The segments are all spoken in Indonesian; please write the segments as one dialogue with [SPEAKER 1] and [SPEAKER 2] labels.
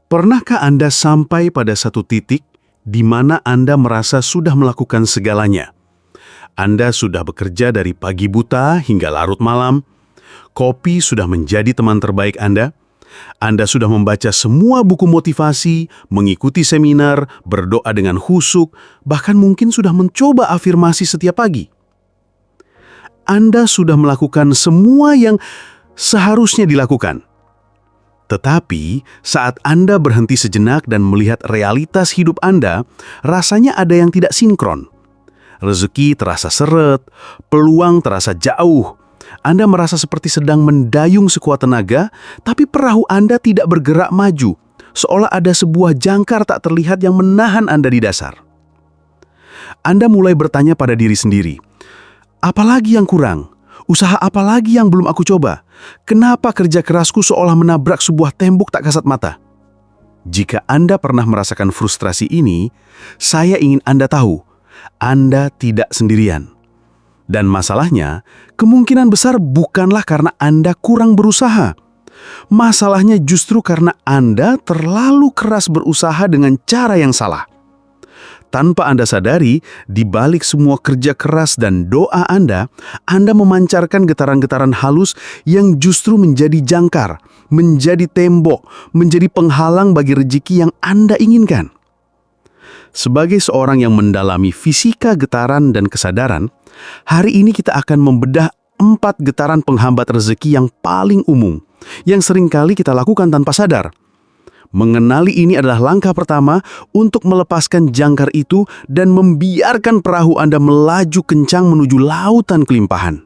[SPEAKER 1] Pernahkah Anda sampai pada satu titik di mana Anda merasa sudah melakukan segalanya? Anda sudah bekerja dari pagi buta hingga larut malam, kopi sudah menjadi teman terbaik Anda sudah membaca semua buku motivasi, mengikuti seminar, berdoa dengan khusyuk, bahkan mungkin sudah mencoba afirmasi setiap pagi. Anda sudah melakukan semua yang seharusnya dilakukan. Tetapi, saat Anda berhenti sejenak dan melihat realitas hidup Anda, rasanya ada yang tidak sinkron. Rezeki terasa seret, peluang terasa jauh. Anda merasa seperti sedang mendayung sekuat tenaga, tapi perahu Anda tidak bergerak maju, seolah ada sebuah jangkar tak terlihat yang menahan Anda di dasar. Anda mulai bertanya pada diri sendiri, apalagi yang kurang? Usaha apa lagi yang belum aku coba? Kenapa kerja kerasku seolah menabrak sebuah tembok tak kasat mata? Jika Anda pernah merasakan frustrasi ini, saya ingin Anda tahu, Anda tidak sendirian. Dan masalahnya, kemungkinan besar bukanlah karena Anda kurang berusaha. Masalahnya justru karena Anda terlalu keras berusaha dengan cara yang salah. Tanpa Anda sadari, di balik semua kerja keras dan doa Anda memancarkan getaran-getaran halus yang justru menjadi jangkar, menjadi tembok, menjadi penghalang bagi rezeki yang Anda inginkan. Sebagai seorang yang mendalami fisika getaran dan kesadaran, hari ini kita akan membedah 4 getaran penghambat rezeki yang paling umum, yang seringkali kita lakukan tanpa sadar. Mengenali ini adalah langkah pertama untuk melepaskan jangkar itu dan membiarkan perahu Anda melaju kencang menuju lautan kelimpahan.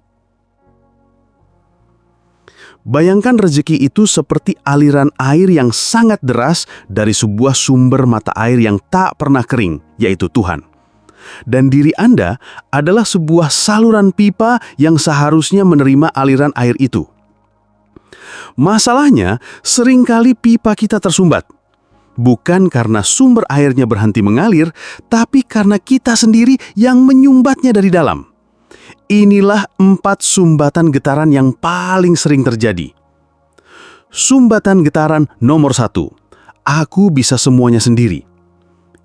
[SPEAKER 1] Bayangkan rezeki itu seperti aliran air yang sangat deras dari sebuah sumber mata air yang tak pernah kering, yaitu Tuhan. Dan diri Anda adalah sebuah saluran pipa yang seharusnya menerima aliran air itu. Masalahnya, seringkali pipa kita tersumbat. Bukan karena sumber airnya berhenti mengalir, tapi karena kita sendiri yang menyumbatnya dari dalam. Inilah 4 sumbatan getaran yang paling sering terjadi. Sumbatan getaran nomor 1. Aku bisa semuanya sendiri.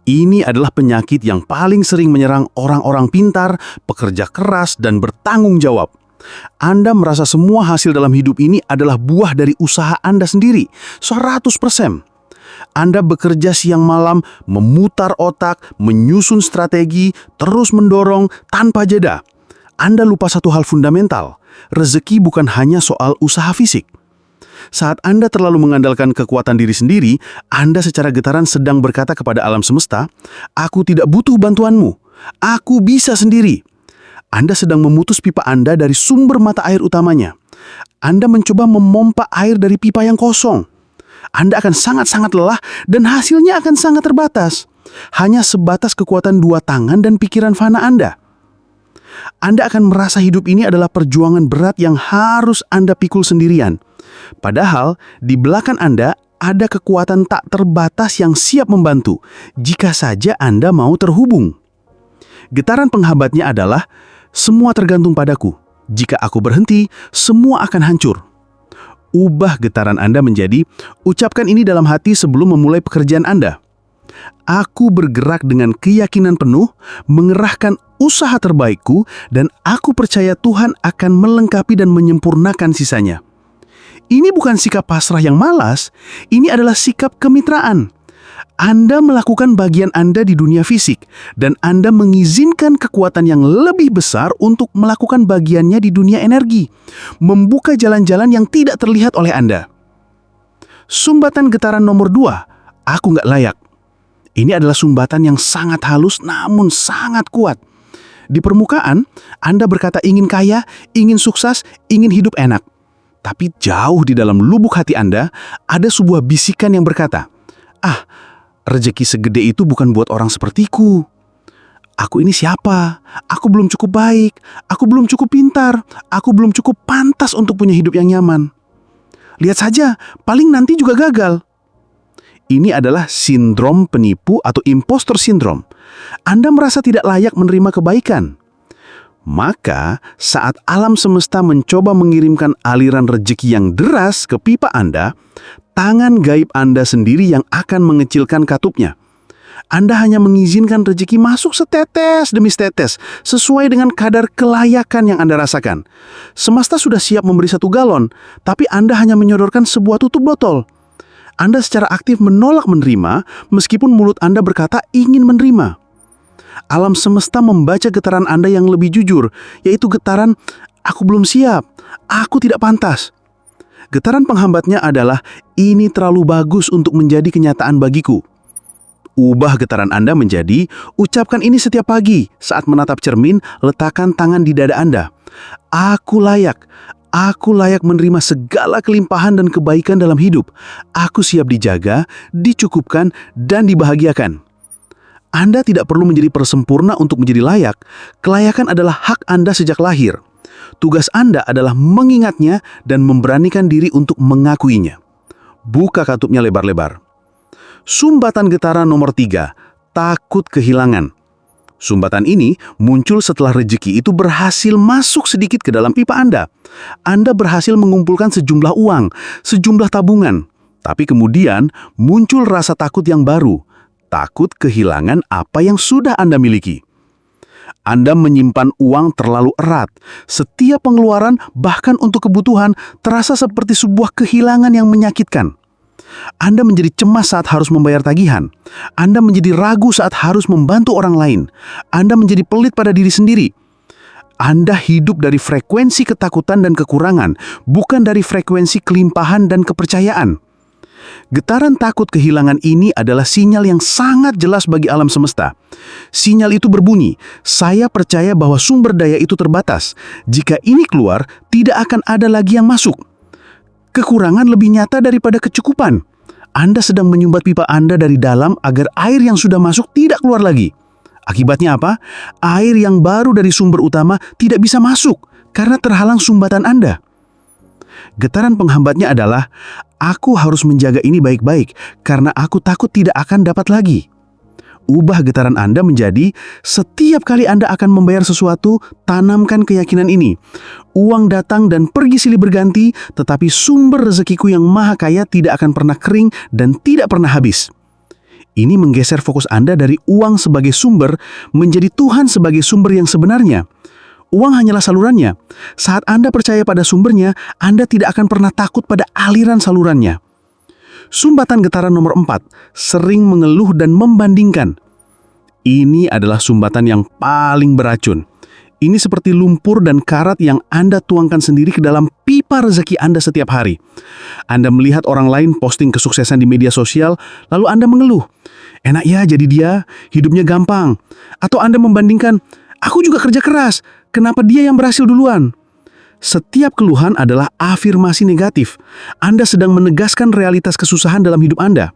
[SPEAKER 1] Ini adalah penyakit yang paling sering menyerang orang-orang pintar, pekerja keras, dan bertanggung jawab. Anda merasa semua hasil dalam hidup ini adalah buah dari usaha Anda sendiri, 100%. Anda bekerja siang malam, memutar otak, menyusun strategi, terus mendorong tanpa jeda. Anda lupa satu hal fundamental, rezeki bukan hanya soal usaha fisik. Saat Anda terlalu mengandalkan kekuatan diri sendiri, Anda secara getaran sedang berkata kepada alam semesta, "Aku tidak butuh bantuanmu, aku bisa sendiri." Anda sedang memutus pipa Anda dari sumber mata air utamanya. Anda mencoba memompa air dari pipa yang kosong. Anda akan sangat-sangat lelah dan hasilnya akan sangat terbatas. Hanya sebatas kekuatan 2 tangan dan pikiran fana Anda. Anda akan merasa hidup ini adalah perjuangan berat yang harus Anda pikul sendirian. Padahal, di belakang Anda ada kekuatan tak terbatas yang siap membantu, jika saja Anda mau terhubung. Getaran penghambatnya adalah, semua tergantung padaku. Jika aku berhenti, semua akan hancur. Ubah getaran Anda menjadi, ucapkan ini dalam hati sebelum memulai pekerjaan Anda. Aku bergerak dengan keyakinan penuh, mengerahkan usaha terbaikku, dan aku percaya Tuhan akan melengkapi dan menyempurnakan sisanya. Ini bukan sikap pasrah yang malas, ini adalah sikap kemitraan. Anda melakukan bagian Anda di dunia fisik, dan Anda mengizinkan kekuatan yang lebih besar untuk melakukan bagiannya di dunia energi, membuka jalan-jalan yang tidak terlihat oleh Anda. Sumbatan getaran nomor 2, aku nggak layak. Ini adalah sumbatan yang sangat halus namun sangat kuat. Di permukaan, Anda berkata ingin kaya, ingin sukses, ingin hidup enak. Tapi jauh di dalam lubuk hati Anda, ada sebuah bisikan yang berkata, rezeki segede itu bukan buat orang sepertiku. Aku ini siapa? Aku belum cukup baik. Aku belum cukup pintar. Aku belum cukup pantas untuk punya hidup yang nyaman. Lihat saja, paling nanti juga gagal. Ini adalah sindrom penipu atau impostor syndrome. Anda merasa tidak layak menerima kebaikan. Maka, saat alam semesta mencoba mengirimkan aliran rezeki yang deras ke pipa Anda, Tangan gaib Anda sendiri yang akan mengecilkan katupnya. Anda hanya mengizinkan rezeki masuk setetes demi setetes, sesuai dengan kadar kelayakan yang Anda rasakan. Semesta sudah siap memberi 1 galon, tapi Anda hanya menyodorkan sebuah tutup botol. Anda secara aktif menolak menerima, meskipun mulut Anda berkata ingin menerima. Alam semesta membaca getaran Anda yang lebih jujur, yaitu getaran, "Aku belum siap, aku tidak pantas." Getaran penghambatnya adalah, "Ini terlalu bagus untuk menjadi kenyataan bagiku." Ubah getaran Anda menjadi, ucapkan ini setiap pagi saat menatap cermin, letakkan tangan di dada Anda. Aku layak menerima segala kelimpahan dan kebaikan dalam hidup. Aku siap dijaga, dicukupkan, dan dibahagiakan. Anda tidak perlu menjadi persempurna untuk menjadi layak. Kelayakan adalah hak Anda sejak lahir. Tugas Anda adalah mengingatnya dan memberanikan diri untuk mengakuinya. Buka katupnya lebar-lebar. Sumbatan getaran nomor 3, takut kehilangan. Sumbatan ini muncul setelah rezeki itu berhasil masuk sedikit ke dalam pipa Anda. Anda berhasil mengumpulkan sejumlah uang, sejumlah tabungan. Tapi kemudian muncul rasa takut yang baru, takut kehilangan apa yang sudah Anda miliki. Anda menyimpan uang terlalu erat. Setiap pengeluaran, bahkan untuk kebutuhan, terasa seperti sebuah kehilangan yang menyakitkan. Anda menjadi cemas saat harus membayar tagihan. Anda menjadi ragu saat harus membantu orang lain. Anda menjadi pelit pada diri sendiri. Anda hidup dari frekuensi ketakutan dan kekurangan, bukan dari frekuensi kelimpahan dan kepercayaan. Getaran takut kehilangan ini adalah sinyal yang sangat jelas bagi alam semesta. Sinyal itu berbunyi, saya percaya bahwa sumber daya itu terbatas. Jika ini keluar, tidak akan ada lagi yang masuk. Kekurangan lebih nyata daripada kecukupan. Anda sedang menyumbat pipa Anda dari dalam agar air yang sudah masuk tidak keluar lagi. Akibatnya apa? Air yang baru dari sumber utama tidak bisa masuk karena terhalang sumbatan Anda. Getaran penghambatnya adalah, aku harus menjaga ini baik-baik karena aku takut tidak akan dapat lagi. Ubah getaran Anda menjadi, setiap kali Anda akan membayar sesuatu, tanamkan keyakinan ini. Uang datang dan pergi silih berganti, tetapi sumber rezekiku yang maha kaya tidak akan pernah kering dan tidak pernah habis. Ini menggeser fokus Anda dari uang sebagai sumber menjadi Tuhan sebagai sumber yang sebenarnya. Uang hanyalah salurannya. Saat Anda percaya pada sumbernya, Anda tidak akan pernah takut pada aliran salurannya. Sumbatan getaran nomor 4, sering mengeluh dan membandingkan. Ini adalah sumbatan yang paling beracun. Ini seperti lumpur dan karat yang Anda tuangkan sendiri ke dalam pipa rezeki Anda setiap hari. Anda melihat orang lain posting kesuksesan di media sosial, lalu Anda mengeluh. Enak ya jadi dia, hidupnya gampang. Atau Anda membandingkan, aku juga kerja keras, kenapa dia yang berhasil duluan? Setiap keluhan adalah afirmasi negatif. Anda sedang menegaskan realitas kesusahan dalam hidup Anda.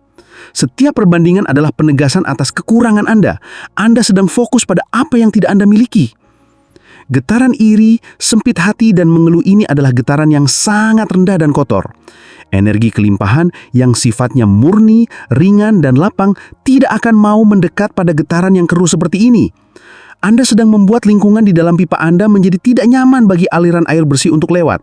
[SPEAKER 1] Setiap perbandingan adalah penegasan atas kekurangan Anda. Anda sedang fokus pada apa yang tidak Anda miliki. Getaran iri, sempit hati, dan mengeluh ini adalah getaran yang sangat rendah dan kotor. Energi kelimpahan yang sifatnya murni, ringan, dan lapang tidak akan mau mendekat pada getaran yang keruh seperti ini. Anda sedang membuat lingkungan di dalam pipa Anda menjadi tidak nyaman bagi aliran air bersih untuk lewat.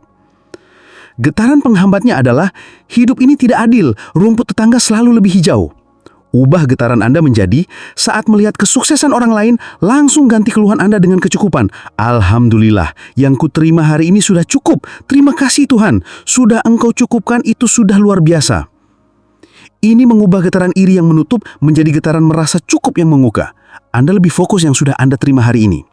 [SPEAKER 1] Getaran penghambatnya adalah, hidup ini tidak adil, rumput tetangga selalu lebih hijau. Ubah getaran Anda menjadi, saat melihat kesuksesan orang lain, langsung ganti keluhan Anda dengan kecukupan. Alhamdulillah, yang kuterima hari ini sudah cukup. Terima kasih Tuhan, sudah Engkau cukupkan, itu sudah luar biasa. Ini mengubah getaran iri yang menutup menjadi getaran merasa cukup yang mengukah. Anda lebih fokus yang sudah Anda terima hari ini.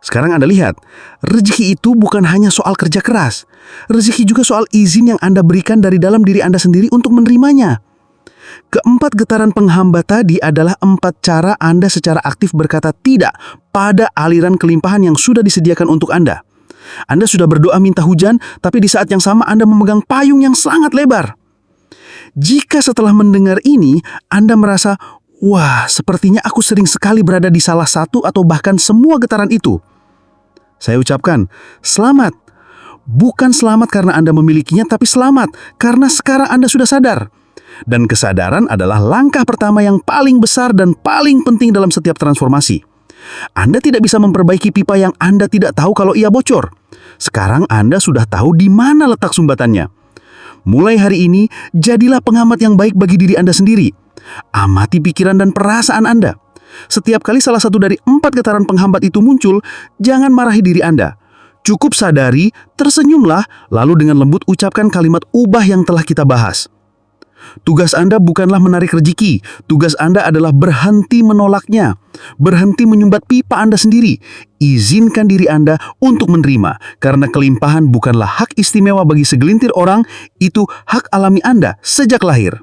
[SPEAKER 1] Sekarang Anda lihat, rezeki itu bukan hanya soal kerja keras. Rezeki juga soal izin yang Anda berikan dari dalam diri Anda sendiri untuk menerimanya. Keempat getaran penghambat tadi adalah 4 cara Anda secara aktif berkata tidak pada aliran kelimpahan yang sudah disediakan untuk Anda. Anda sudah berdoa minta hujan, tapi di saat yang sama Anda memegang payung yang sangat lebar. Jika setelah mendengar ini, Anda merasa, wah, sepertinya aku sering sekali berada di salah satu atau bahkan semua getaran itu. Saya ucapkan, selamat. Bukan selamat karena Anda memilikinya, tapi selamat karena sekarang Anda sudah sadar. Dan kesadaran adalah langkah pertama yang paling besar dan paling penting dalam setiap transformasi. Anda tidak bisa memperbaiki pipa yang Anda tidak tahu kalau ia bocor. Sekarang Anda sudah tahu di mana letak sumbatannya. Mulai hari ini, jadilah pengamat yang baik bagi diri Anda sendiri. Amati pikiran dan perasaan Anda. Setiap kali salah satu dari 4 getaran penghambat itu muncul, jangan marahi diri Anda. Cukup sadari, tersenyumlah, lalu dengan lembut ucapkan kalimat ubah yang telah kita bahas. Tugas Anda bukanlah menarik rezeki, tugas Anda adalah berhenti menolaknya, berhenti menyumbat pipa Anda sendiri. Izinkan diri Anda untuk menerima, karena kelimpahan bukanlah hak istimewa bagi segelintir orang, itu hak alami Anda sejak lahir.